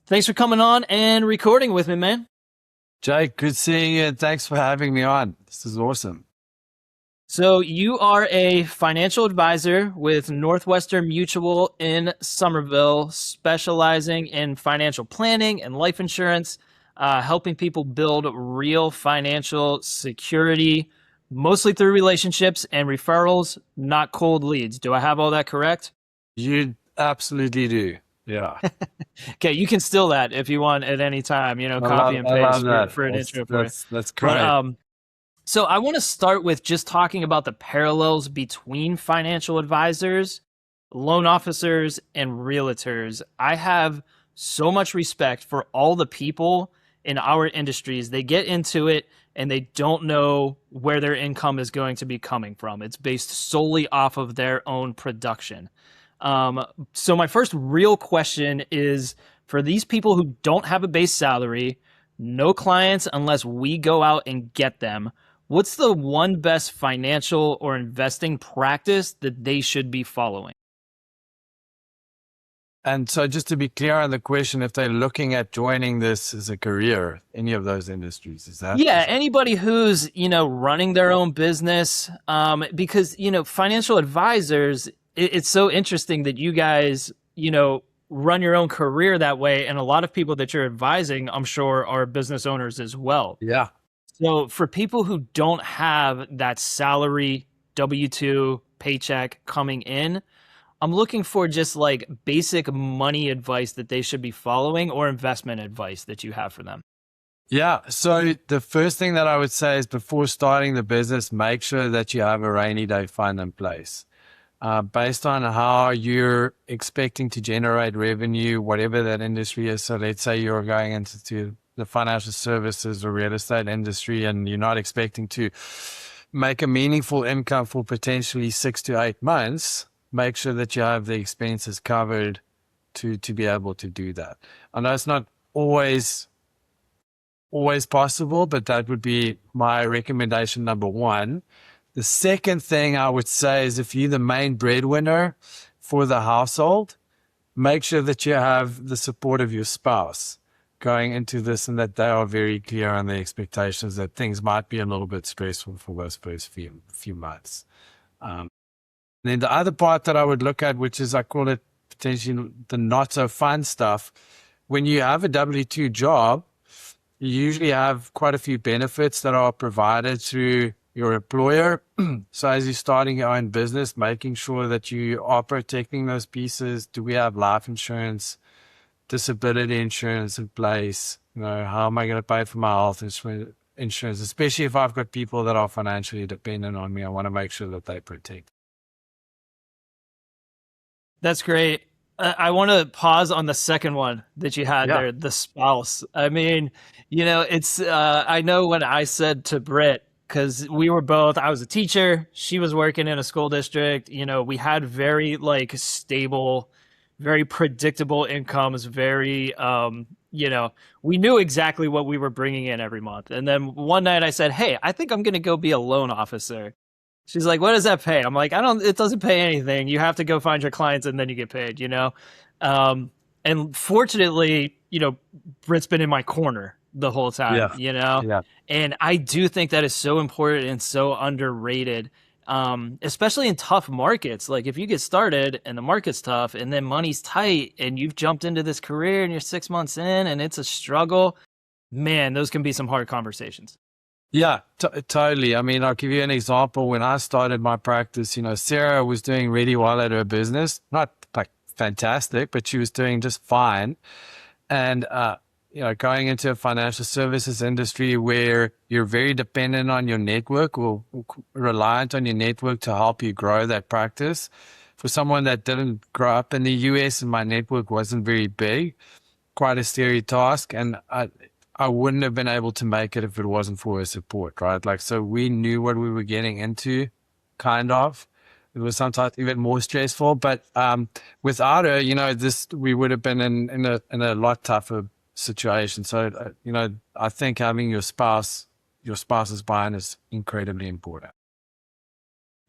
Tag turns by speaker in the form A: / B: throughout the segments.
A: Thanks for coming on and recording with me, man.
B: Jake, good seeing you, and thanks for having me on. This is awesome.
A: So you are a financial advisor with Northwestern Mutual in Summerville, specializing in financial planning and life insurance, helping people build real financial security, mostly through relationships and referrals, not cold leads. Do I have all that correct?
B: You absolutely do. Yeah.
A: Okay, you can steal that if you want at any time,
B: I
A: copy
B: love
A: and
B: I love
A: paste for,
B: that.
A: for an
B: That's
A: intro for you.
B: that's that's
A: But
B: great.
A: So I want to start with just talking about the parallels between financial advisors, loan officers, and realtors. I have so much respect for all the people in our industries. They get into it and they don't know where their income is going to be coming from. It's based solely off of their own production. So my first real question is for these people who don't have a base salary, no clients unless we go out and get them. What's the one best financial or investing practice that they should be following?
B: And so just to be clear on the question, if they're looking at joining this as a career, any of those industries,
A: Yeah,
B: is that
A: anybody who's, running their own business, because, financial advisors, it's so interesting that you guys, run your own career that way. And a lot of people that you're advising, I'm sure, are business owners as well.
B: Yeah.
A: So for people who don't have that salary W-2 paycheck coming in, I'm looking for just like basic money advice that they should be following or investment advice that you have for them.
B: Yeah. So the first thing that I would say is before starting the business, make sure that you have a rainy day fund in place. Based on how you're expecting to generate revenue, whatever that industry is. So let's say you're going into the financial services or real estate industry and you're not expecting to make a meaningful income for potentially 6 to 8 months, make sure that you have the expenses covered to be able to do that. I know it's not always possible, but that would be my recommendation number one. The second thing I would say is if you're the main breadwinner for the household, make sure that you have the support of your spouse going into this and that they are very clear on the expectations that things might be a little bit stressful for those first few months. Then the other part that I would look at, which is I call it potentially the not so fun stuff, when you have a W-2 job, you usually have quite a few benefits that are provided through your employer. So as you're starting your own business, making sure that you are protecting those pieces. Do we have life insurance, disability insurance in place? How am I going to pay for my health insurance, especially if I've got people that are financially dependent on me? I want to make sure that they protect.
A: That's great. I want to pause on the second one that you had
B: Yeah.
A: there, the spouse. I mean, I know when I said to Britt, because I was a teacher, she was working in a school district, we had very like stable, very predictable incomes, very, we knew exactly what we were bringing in every month. And then one night I said, hey, I think I'm going to go be a loan officer. She's like, what does that pay? I'm like, it doesn't pay anything. You have to go find your clients and then you get paid. Um, and fortunately, Britt's been in my corner the whole
B: Yeah.
A: time.
B: Yeah.
A: And I do think that is so important and so underrated, especially in tough markets. Like if you get started and the market's tough and then money's tight and you've jumped into this career and you're 6 months in and it's a struggle, man, those can be some hard conversations.
B: Yeah, totally. I mean, I'll give you an example. When I started my practice, Sarah was doing really well at her business. Not like fantastic, but she was doing just fine. And, going into a financial services industry where you're very dependent on your network or reliant on your network to help you grow that practice. For someone that didn't grow up in the US and my network wasn't very big, quite a scary task. And I wouldn't have been able to make it if it wasn't for her support, right? Like, so we knew what we were getting into, kind of. It was sometimes even more stressful, but without her, we would have been in a lot tougher situation. So, I think having your spouse's buy-in is incredibly important.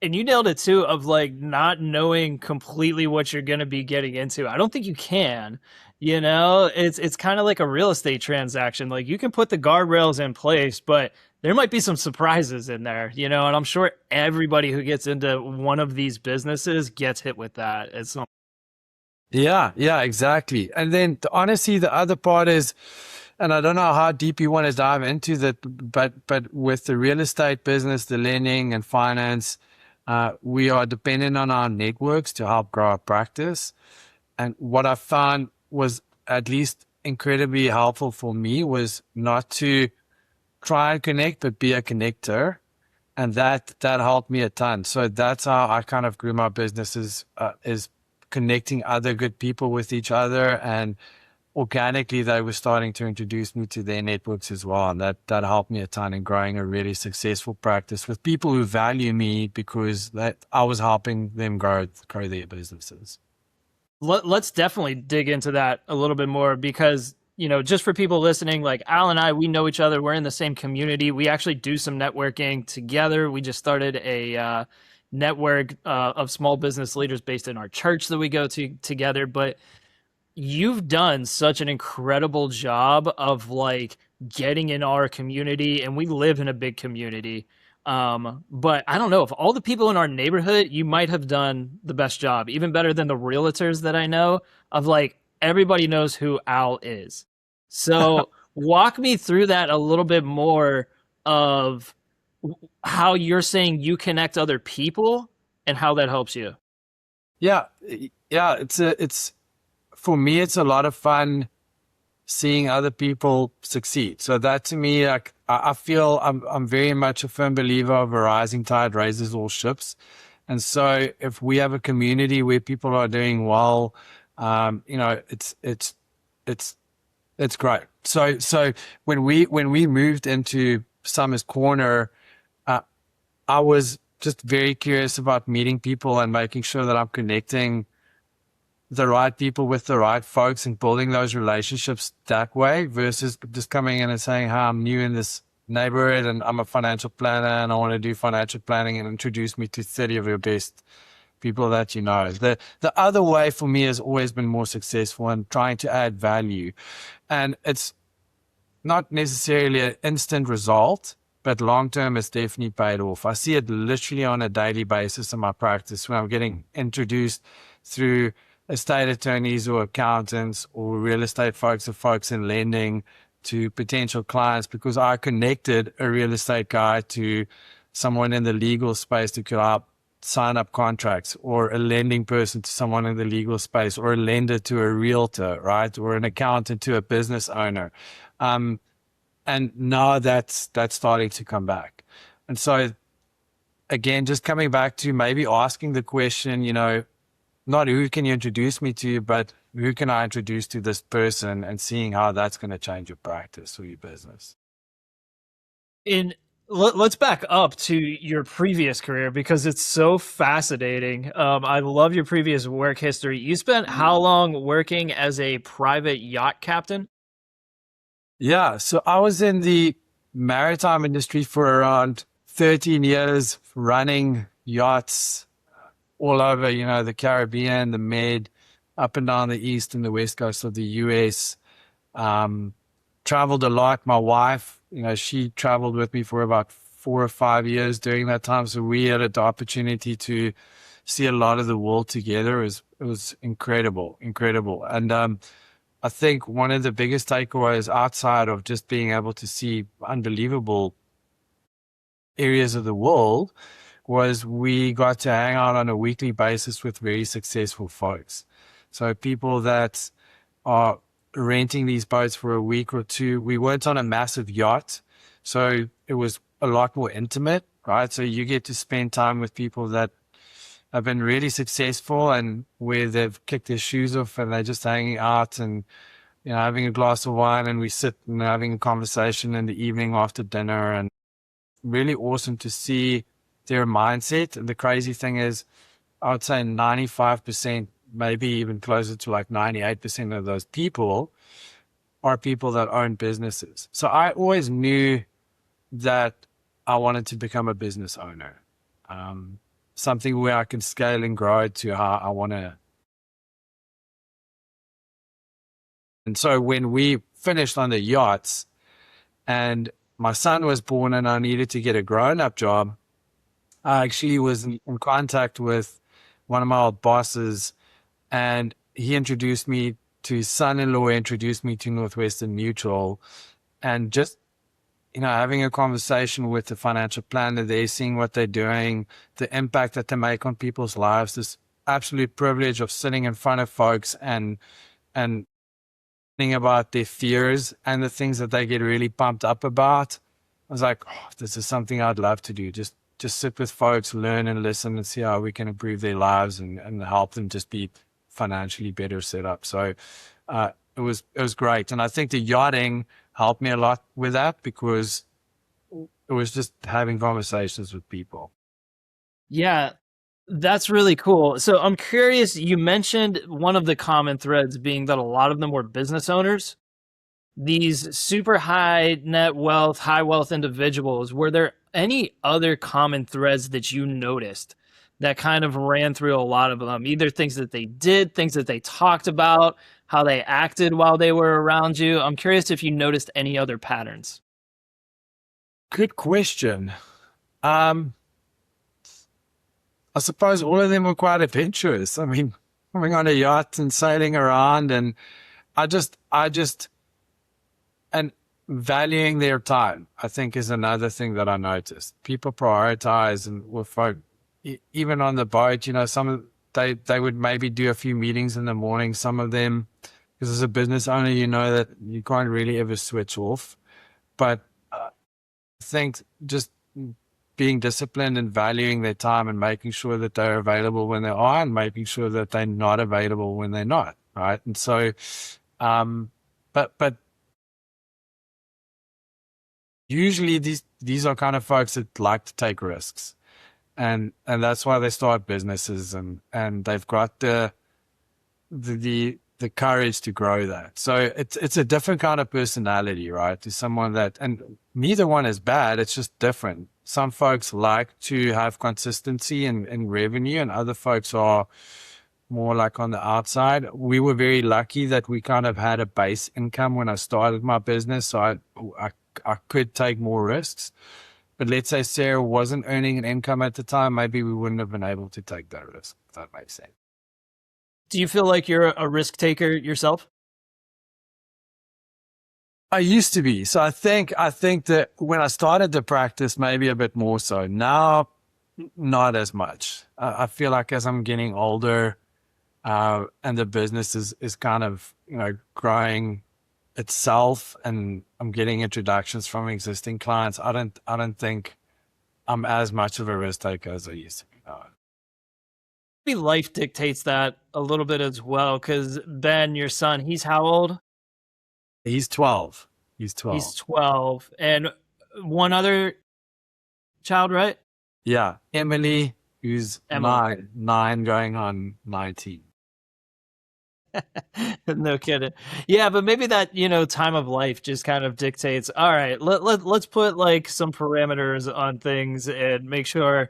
A: And you nailed it too, of like not knowing completely what you're going to be getting into. I don't think you can. It's kind of like a real estate transaction. Like you can put the guardrails in place, but there might be some surprises in there, and I'm sure everybody who gets into one of these businesses gets hit with that at some.
B: Yeah, yeah, exactly. And then honestly, the other part is, and I don't know how deep you want to dive into that, but with the real estate business, the lending and finance, we are dependent on our networks to help grow our practice. And what I found was at least incredibly helpful for me was not to try and connect, but be a connector. And that helped me a ton. So that's how I kind of grew my business is connecting other good people with each other, and organically they were starting to introduce me to their networks as well. And that helped me a ton in growing a really successful practice with people who value me because that I was helping them grow their businesses.
A: Let's definitely dig into that a little bit more because, just for people listening, like Al and I, we know each other. We're in the same community. We actually do some networking together. We just started a network of small business leaders based in our church that we go to together. But you've done such an incredible job of like getting in our community, and we live in a big community. But I don't know, if all the people in our neighborhood, you might have done the best job, even better than the realtors that I know, of like everybody knows who Al is. So walk me through that a little bit more of how you're saying you connect other people and how that helps you.
B: Yeah, yeah, it's for me it's a lot of fun seeing other people succeed. So that to me, like I feel I'm very much a firm believer of a rising tide raises all ships. And so if we have a community where people are doing well, it's it's great. So when we moved into Summers Corner, uh, I was just very curious about meeting people and making sure that I'm connecting the right people with the right folks and building those relationships that way versus just coming in and saying, "Hi, I'm new in this neighborhood and I'm a financial planner and I want to do financial planning and introduce me to 30 of your best people that you know." The other way for me has always been more successful and trying to add value. And it's not necessarily an instant result, but long term it's definitely paid off. I see it literally on a daily basis in my practice when I'm getting introduced through estate attorneys or accountants or real estate folks or folks in lending to potential clients because I connected a real estate guy to someone in the legal space to could help sign up contracts, or a lending person to someone in the legal space, or a lender to a realtor, right? Or an accountant to a business owner. Um, and now that's starting to come back. And so again, just coming back to maybe asking the question, not who can you introduce me to, but who can I introduce to this person, and seeing how that's going to change your practice or your business.
A: In Let's back up to your previous career because it's so fascinating. I love your previous work history. You spent how long working as a private yacht captain?
B: Yeah, so I was in the maritime industry for around 13 years, running yachts all over, the Caribbean, the Med, up and down the east and the west coast of the US. Um, Traveled a lot. My wife, she traveled with me for about 4 or 5 years during that time. So we had the opportunity to see a lot of the world together. It was incredible, incredible. And I think one of the biggest takeaways outside of just being able to see unbelievable areas of the world was we got to hang out on a weekly basis with very successful folks. So people that are renting these boats for a week or two. We weren't on a massive yacht, so it was a lot more intimate, right? So you get to spend time with people that have been really successful and where they've kicked their shoes off and they're just hanging out and having a glass of wine, and we sit and having a conversation in the evening after dinner, and really awesome to see their mindset. And the crazy thing is, I would say 95%, maybe even closer to like 98% of those people are people that own businesses. So I always knew that I wanted to become a business owner, something where I can scale and grow to how I want to And so when we finished on the yachts and my son was born and I needed to get a grown-up job, I actually was in contact with one of my old bosses, and he introduced me to his son-in-law, introduced me to Northwestern Mutual, and just, having a conversation with the financial planner there, seeing what they're doing, the impact that they make on people's lives, this absolute privilege of sitting in front of folks and thinking about their fears and the things that they get really pumped up about. I was like, oh, this is something I'd love to do. Just sit with folks, learn and listen and see how we can improve their lives and help them just be financially better set up. So it was great. And I think the yachting helped me a lot with that because it was just having conversations with people.
A: Yeah, that's really cool. So I'm curious, you mentioned one of the common threads being that a lot of them were business owners. These super high net wealth, high wealth individuals, were there any other common threads that you noticed that kind of ran through a lot of them? Either things that they did, things that they talked about, how they acted while they were around you. I'm curious if you noticed any other patterns.
B: Good question. I suppose all of them were quite adventurous. I mean, coming on a yacht and sailing around, and I just, and valuing their time, I think, is another thing that I noticed. People prioritize, and with folk, even on the boat, some of they would maybe do a few meetings in the morning. Some of them, because as a business owner, you know that you can't really ever switch off. But I think just being disciplined and valuing their time and making sure that they're available when they are and making sure that they're not available when they're not, right? And so, but usually these are kind of folks that like to take risks, and that's why they start businesses, and they've got the courage to grow that. So it's a different kind of personality, right? To someone that, and neither one is bad. It's just different. Some folks like to have consistency in revenue, and other folks are more like on the outside. We were very lucky that we kind of had a base income when I started my business, so I could take more risks. But let's say Sarah wasn't earning an income at the time, maybe we wouldn't have been able to take that risk, if that makes sense.
A: Do you feel like you're a risk taker yourself?
B: I used to be. So I think that when I started to practice, maybe a bit more so. Now, not as much. I feel like as I'm getting older, and the business is kind of, growing itself, and I'm getting introductions from existing clients, I don't think I'm as much of a risk taker as I used to be.
A: Maybe life dictates that a little bit as well, because Ben, your son, he's how old?
B: He's 12. He's 12.
A: He's 12. And one other child, right?
B: Yeah. Emily, who's
A: Emily.
B: nine going on 19.
A: No kidding. Yeah, but maybe that, time of life just kind of dictates, all right, let's put like some parameters on things and make sure,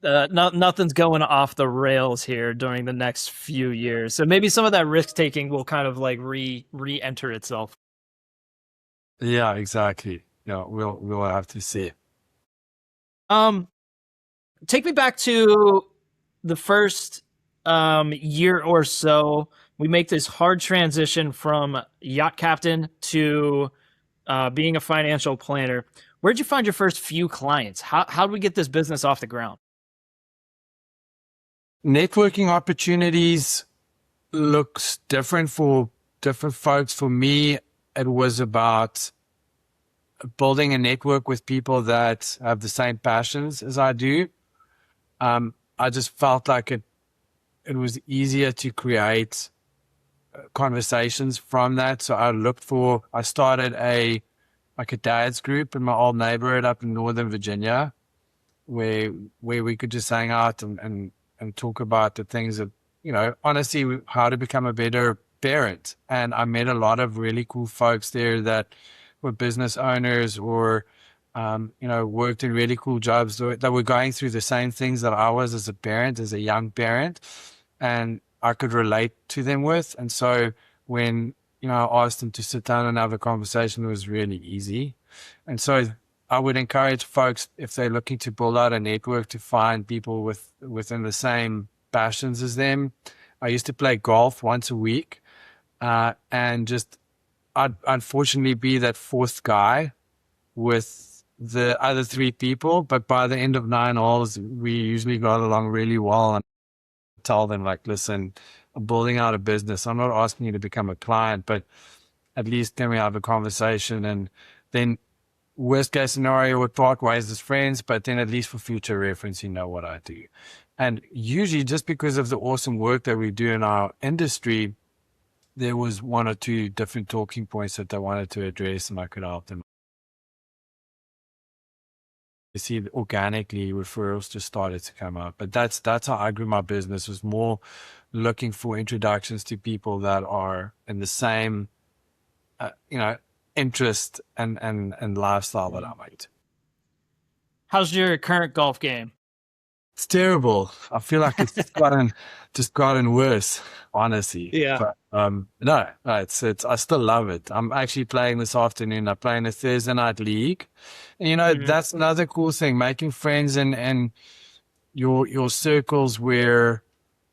A: nothing's going off the rails here during the next few years. So maybe some of that risk taking will kind of like re-enter itself.
B: Yeah, exactly. Yeah, we'll have to see.
A: Take me back to the first year or so. We make this hard transition from yacht captain to being a financial planner. Where'd you find your first few clients? How did we get this business off the ground?
B: Networking opportunities looks different for different folks. For me, it was about building a network with people that have the same passions as I do. I just felt like it was easier to create conversations from that. So I started a dad's group in my old neighborhood up in Northern Virginia, where we could just hang out and talk about the things that, honestly, how to become a better parent. And I met a lot of really cool folks there that were business owners or, worked in really cool jobs that were going through the same things that I was as a parent, as a young parent, and I could relate to them with. And so when, I asked them to sit down and have a conversation, it was really easy. And so I would encourage folks, if they're looking to build out a network, to find people within the same passions as them. I used to play golf once a week, and I'd unfortunately be that fourth guy with the other three people. But by the end of 9 holes, we usually got along really well. And tell them, like, listen, I'm building out a business. I'm not asking you to become a client, but at least can we have a conversation? And then worst case scenario, would part ways as friends, but then at least for future reference, you know what I do. And usually just because of the awesome work that we do in our industry, there was 1 or 2 different talking points that they wanted to address, and I could help them. You see, organically, referrals just started to come up. But that's how I grew my business, was more looking for introductions to people that are in the same, interest and lifestyle that I might.
A: How's your current golf game?
B: It's terrible. I feel like it's just gotten worse, honestly.
A: Yeah.
B: But no, it's I still love it. I'm actually playing this afternoon. I'm playing a Thursday night league. And that's another cool thing, making friends and your circles where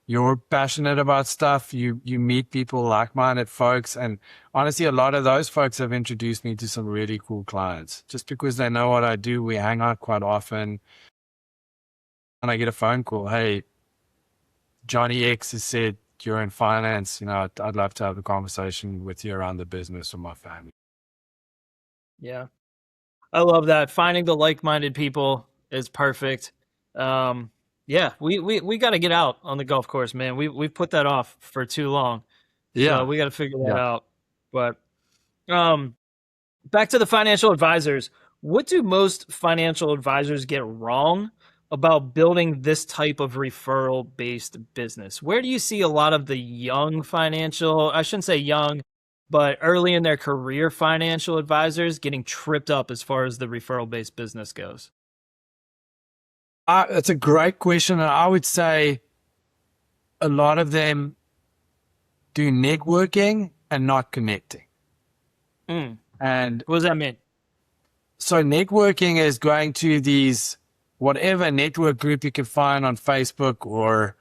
B: you're passionate about stuff. You meet people, like-minded folks, and honestly, a lot of those folks have introduced me to some really cool clients. Just because they know what I do, we hang out quite often. And I get a phone call, hey, Johnny X has said you're in finance. I'd love to have a conversation with you around the business or my family.
A: Yeah. I love that. Finding the like-minded people is perfect. Yeah, we got to get out on the golf course, man. We've put that off for too long.
B: Yeah.
A: So we got to figure that out. But back to the financial advisors. What do most financial advisors get wrong about building this type of referral-based business? Where do you see a lot of the young I shouldn't say young, but early in their career financial advisors getting tripped up as far as the referral-based business goes?
B: It's a great question. And I would say a lot of them do networking and not connecting. And
A: what does that mean?
B: So networking is going to these, whatever network group you can find on Facebook or,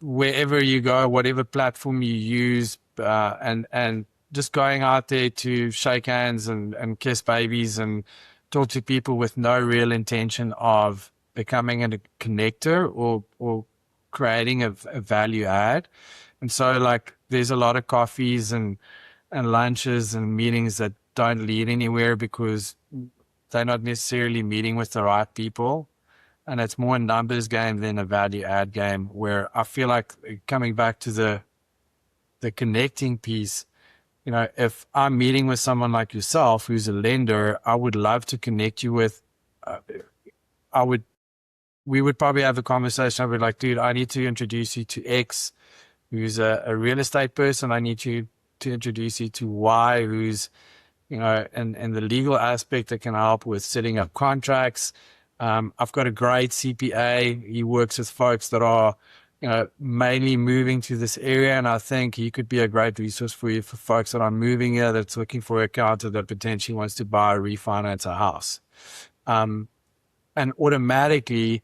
B: wherever you go, whatever platform you use, and just going out there to shake hands and kiss babies and talk to people with no real intention of becoming a connector or creating a value add. And so, like, there's a lot of coffees and lunches and meetings that don't lead anywhere because they're not necessarily meeting with the right people. And it's more a numbers game than a value add game, where I feel like, coming back to the connecting piece, if I'm meeting with someone like yourself, who's a lender, I would love to connect you with, we would probably have a conversation. I'd be like, dude, I need to introduce you to X, who's a real estate person. I need you to introduce you to Y, who's, and the legal aspect that can help with setting up contracts. I've got a great CPA. He works with folks that are, mainly moving to this area. And I think he could be a great resource for you for folks that are moving here, that's looking for a counter that potentially wants to buy or refinance a house. And automatically,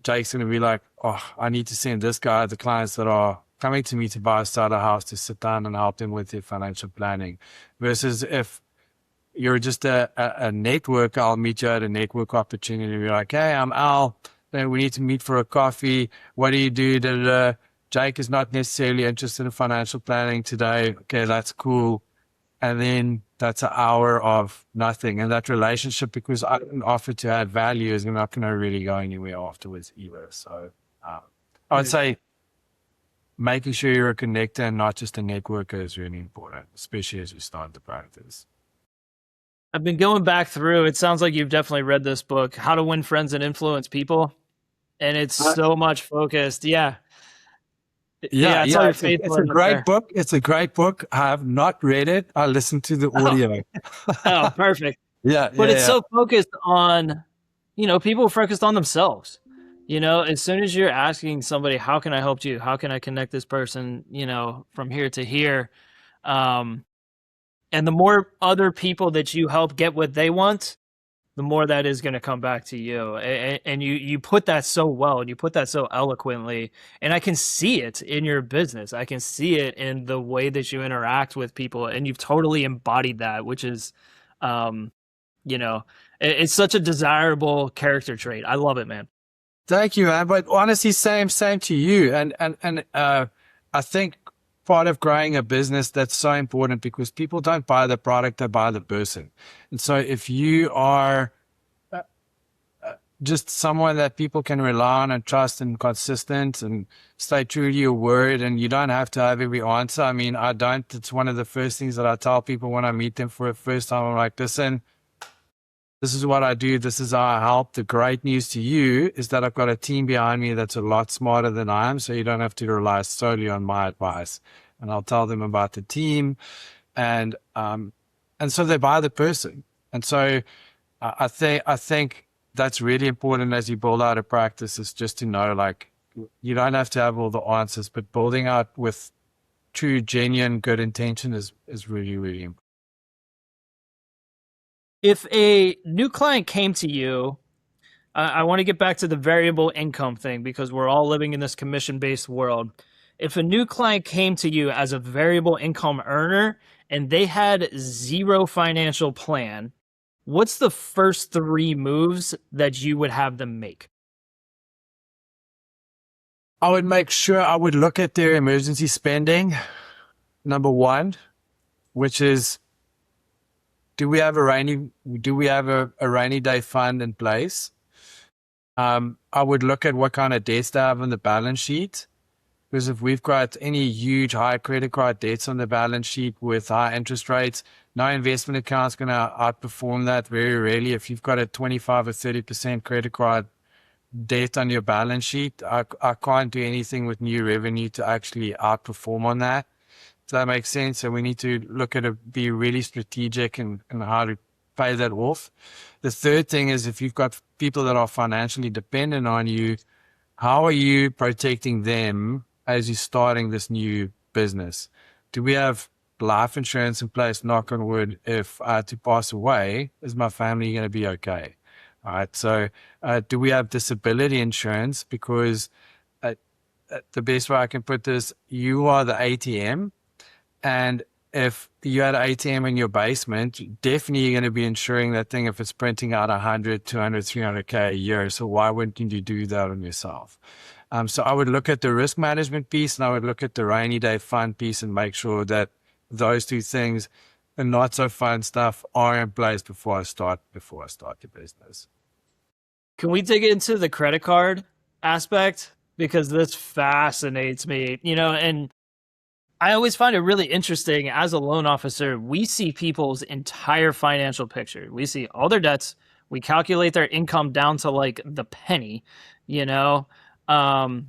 B: Jake's going to be like, oh, I need to send this guy the clients that are coming to me to buy a starter house to sit down and help them with their financial planning. Versus if you're just a network, I'll meet you at a network opportunity. You're like, hey, I'm Al. We need to meet for a coffee. What do you do? Jake is not necessarily interested in financial planning today. Okay, that's cool. And then that's an hour of nothing. And that relationship, because I didn't offer to add value, is not going to really go anywhere afterwards either. So I would say making sure you're a connector and not just a networker is really important, especially as you start the practice.
A: I've been going back through. It sounds like you've definitely read this book, How to Win Friends and Influence People. And it's so much focused. Yeah.
B: Yeah, it's a great book. It's a great book. I have not read it. I listened to the audio.
A: Oh, perfect. But it's so focused on, people focused on themselves. As soon as you're asking somebody, how can I help you? How can I connect this person, from here to here? Um, and the more other people that you help get what they want, the more that is going to come back to you. And you put that so well, and you put that so eloquently, and I can see it in your business. I can see it in the way that you interact with people, and you've totally embodied that, which is, um, you know, it's such a desirable character trait. I love it, man.
B: Thank you, man. But honestly, same to you. And I think part of growing a business that's so important because people don't buy the product, they buy the person. And so if you are just someone that people can rely on and trust and consistent and stay true to your word, and you don't have to have every answer. I mean, I don't. It's one of the first things that I tell people when I meet them for the first time. I'm like, listen, this is what I do. This is how I help. The great news to you is that I've got a team behind me that's a lot smarter than I am. So you don't have to rely solely on my advice. And I'll tell them about the team. And so they buy the person. And so I think that's really important as you build out a practice, is just to know, like, you don't have to have all the answers, but building out with true, genuine, good intention is really, really important.
A: If a new client came to you, I want to get back to the variable income thing because we're all living in this commission-based world. If a new client came to you as a variable income earner and they had zero financial plan, what's the first three moves that you would have them make?
B: I would make sure I would look at their emergency spending, number one, which is, do we have a rainy day fund in place? I would look at what kind of debts they have on the balance sheet, because if we've got any huge high credit card debts on the balance sheet with high interest rates, no investment account's going to outperform that very rarely. If you've got a 25 or 30% credit card debt on your balance sheet, I can't do anything with new revenue to actually outperform on that. Does that make sense? So we need to look at it, be really strategic and how to pay that off. The third thing is, if you've got people that are financially dependent on you, how are you protecting them as you're starting this new business? Do we have life insurance in place? Knock on wood, if I had to pass away, is my family going to be okay? All right. So do we have disability insurance? Because the best way I can put this, you are the ATM. And if you had an ATM in your basement, definitely you're going to be insuring that thing if it's printing out 100, 200, 300K a year. So why wouldn't you do that on yourself? So I would look at the risk management piece, and I would look at the rainy day fund piece, and make sure that those two things, the not so fun stuff, are in place before I start the business.
A: Can we dig into the credit card aspect? Because this fascinates me, and I always find it really interesting as a loan officer. We see people's entire financial picture. We see all their debts. We calculate their income down to like the penny, you know. Um,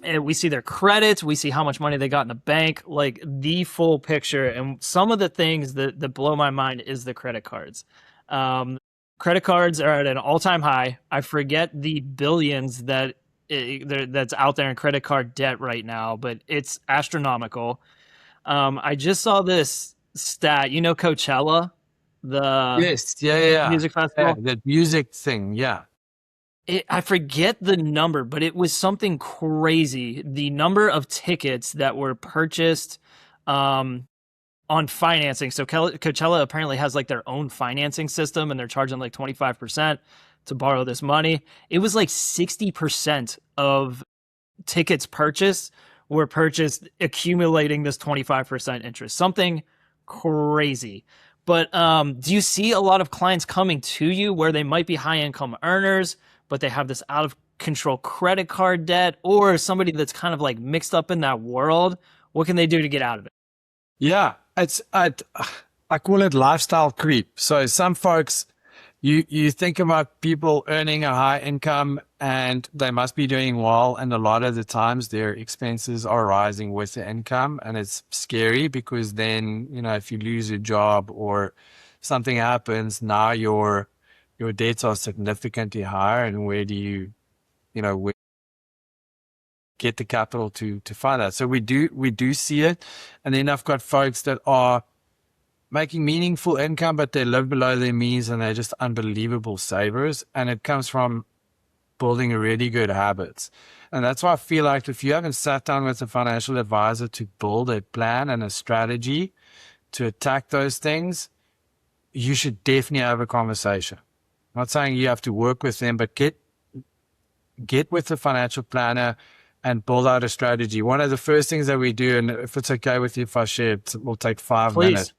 A: and we see their credits. We see how much money they got in the bank, like the full picture. And some of the things that blow my mind is the credit cards. Um, Credit cards are at an all-time high. I forget the billions that's out there in credit card debt right now, but it's astronomical. I just saw this stat. Coachella, the
B: Yes. Yeah.
A: music
B: Yeah.
A: festival.
B: That music thing. Yeah.
A: I forget the number, but it was something crazy. The number of tickets that were purchased on financing. So Coachella apparently has like their own financing system, and they're charging like 25% to borrow this money. It was like 60% of tickets purchased were purchased accumulating this 25% interest. Something crazy. But do you see a lot of clients coming to you where they might be high income earners, but they have this out of control credit card debt, or somebody that's kind of like mixed up in that world? What can they do to get out of it?
B: Yeah. I call it lifestyle creep. So some folks, you think about people earning a high income and they must be doing well. And a lot of the times their expenses are rising with the income. And it's scary because then, if you lose your job or something happens, now your debts are significantly higher. And where do you we get the capital to fund that. So we do see it. And then I've got folks that are making meaningful income, but they live below their means and they're just unbelievable savers. And it comes from building a really good habits. And that's why I feel like if you haven't sat down with a financial advisor to build a plan and a strategy to attack those things, you should definitely have a conversation. I'm not saying you have to work with them, but get with the financial planner and build out a strategy. One of the first things that we do, and if it's okay with you if I share, it will take 5
A: Please.
B: minutes.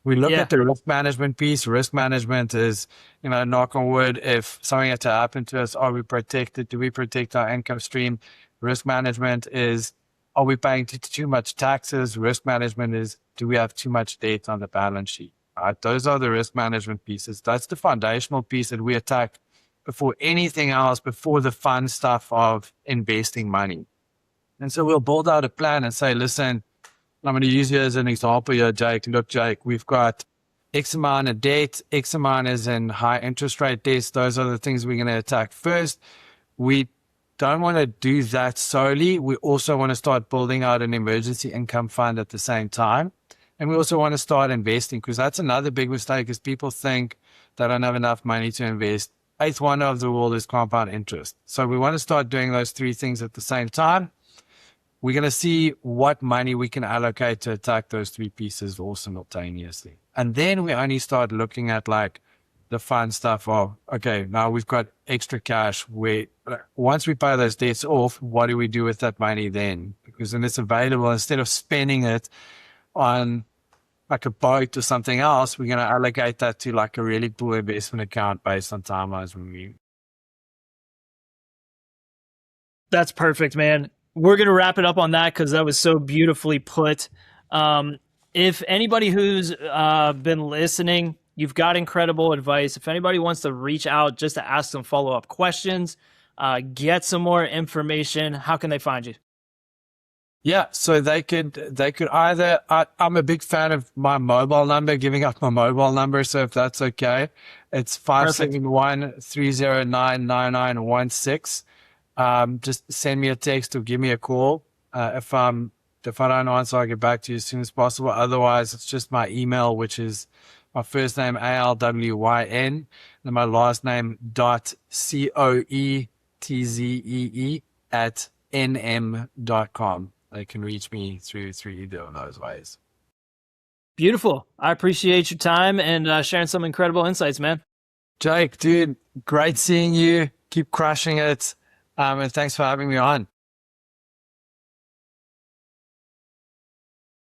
B: We look
A: Yeah.
B: at the risk management piece. Risk management is, knock on wood, if something had to happen to us, are we protected? Do we protect our income stream? Risk management is, are we paying too much taxes? Risk management is, do we have too much debt on the balance sheet? Right? Those are the risk management pieces. That's the foundational piece that we attack before anything else, before the fun stuff of investing money. And so we'll build out a plan and say, listen, I'm going to use you as an example here, Jake. Look, Jake, we've got X amount of debt, X amount is in high interest rate debts. Those are the things we're going to attack first. We don't want to do that solely. We also want to start building out an emergency income fund at the same time. And we also want to start investing, because that's another big mistake, is people think they don't have enough money to invest. Eighth wonder of the world is compound interest. So we want to start doing those 3 things at the same time. We're going to see what money we can allocate to attack those 3 pieces all simultaneously. And then we only start looking at like the fun stuff of, okay, now we've got extra cash. Once we pay those debts off, what do we do with that money then? Because then it's available, instead of spending it on like a boat or something else, we're going to allocate that to like a really cool investment account based on timelines when we.
A: That's perfect, man. We're going to wrap it up on that because that was so beautifully put. If anybody who's been listening, you've got incredible advice. If anybody wants to reach out just to ask some follow-up questions, get some more information, how can they find you?
B: Yeah, so they could either, I'm a big fan of my mobile number, giving up my mobile number. So if that's okay, it's 571-309-9916. Just send me a text or give me a call. If I don't answer, I'll get back to you as soon as possible. Otherwise, it's just my email, which is my first name, ALWYN, and my last name, .COETZEE @nm.com. They can reach me through either of those ways.
A: Beautiful. I appreciate your time and sharing some incredible insights, man.
B: Jake, dude, great seeing you. Keep crushing it. And thanks for having me on.